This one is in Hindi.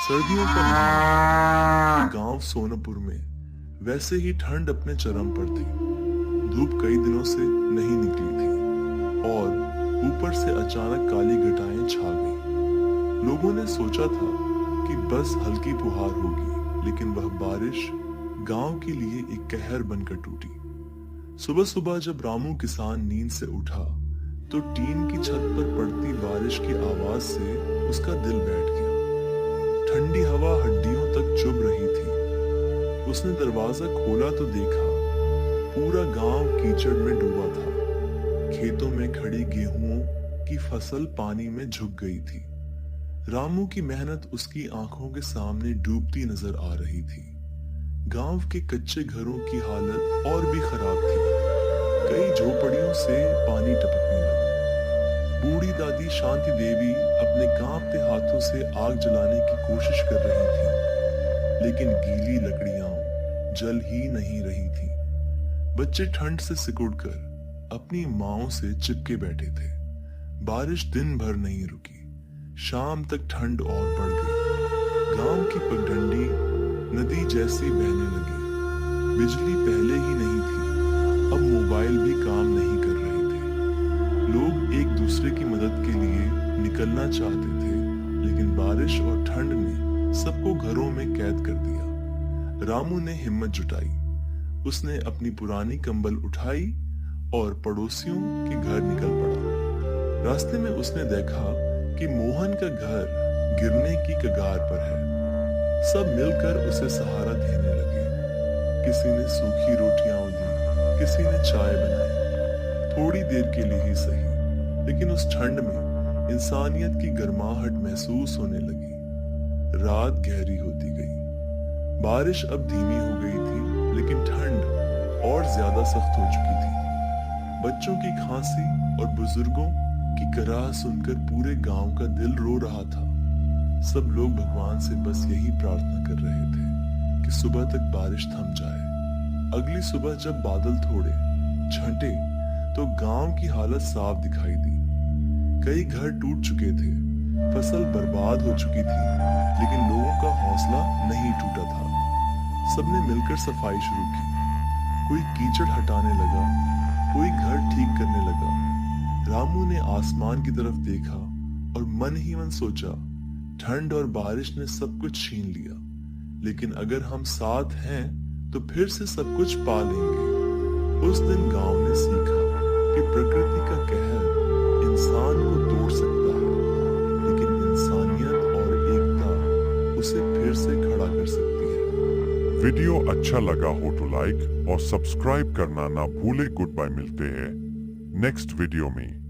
सर्दियों का महीना, गांव सोनपुर में वैसे ही ठंड अपने चरम पर थी। धूप कई दिनों से नहीं निकली थी और ऊपर से अचानक काली घटाएं छा गई। लोगों ने सोचा था कि बस हल्की फुहार होगी, लेकिन वह बारिश गांव के लिए एक कहर बनकर टूटी। सुबह सुबह जब रामू किसान नींद से उठा तो टीन की छत पर पड़ती बारिश की आवाज से उसका दिल बैठ गया। ठंडी हवा हड्डियों तक चुभ रही थी। उसने दरवाजा खोला तो देखा पूरा गांव कीचड़ में डूबा था। खेतों में खड़ी गेहूं की फसल पानी में झुक गई थी। रामू की मेहनत उसकी आंखों के सामने डूबती नजर आ रही थी। गांव के कच्चे घरों की हालत और भी खराब थी। कई झोपड़ियों से पानी टपकने लगा। बूढ़ी दादी शांति देवी अपने कांपते हाथों से आग जलाने की कोशिश कर रही थी, लेकिन गीली लकड़ियां जल ही नहीं रही थी। बच्चे ठंड से सिकुड़कर अपनी माओं से चिपके बैठे थे। बारिश दिन भर नहीं रुकी। शाम तक ठंड और बढ़ गई। गांव की पगडंडी नदी जैसी बहने लगी। बिजली पहले ही नहीं थी, अब मोबाइल भी काम नहीं कर रहे थे। लोग एक दूसरे की मदद के लिए निकलना चाहते थे, लेकिन बारिश और ठंड ने सबको घरों में कैद कर दिया। रामू ने हिम्मत जुटाई। उसने अपनी पुरानी कंबल उठाई और पड़ोसियों के घर निकल पड़ा। रास्ते में उसने देखा कि मोहन का घर गिरने की कगार पर है। सब मिलकर उसे सहारा देने लगे। किसी ने सूखी रोटियां दी, किसी ने चाय बनाई, थोड़ी देर के लिए ही सही, लेकिन उस ठंड में इंसानियत की गर्माहट महसूस होने लगी। रात गहरी होती गई। बारिश अब धीमी हो गई थी, लेकिन ठंड और ज्यादा सख्त हो चुकी थी। बच्चों की खांसी और बुजुर्गों की कराह सुनकर पूरे गांव का दिल रो रहा था। सब लोग भगवान से बस यही प्रार्थना कर रहे थे कि सुबह तक बारिश थम जाए। अगली सुबह जब बादल थोड़े छंटे तो गांव की हालत साफ दिखाई दी। कई घर टूट चुके थे, फसल बर्बाद हो चुकी थी, लेकिन लोगों का हौसला नहीं टूटा था। सबने मिलकर सफाई शुरू की। कोई कीचड़ हटाने लगा, कोई घर ठीक करने लगा। रामू ने आसमान की तरफ देखा और मन ही मन सोचा, ठंड और बारिश ने सब कुछ छीन लिया, लेकिन अगर हम साथ हैं तो फिर से सब कुछ पा लेंगे। उस दिन गांव ने सीखा कि प्रकृति का कहर इंसान को तोड़ सकता है, लेकिन इंसानियत और एकता उसे फिर से खड़ा कर सकती है। वीडियो अच्छा लगा हो तो लाइक और सब्सक्राइब करना ना भूले। गुड बाय, मिलते हैं नेक्स्ट वीडियो में।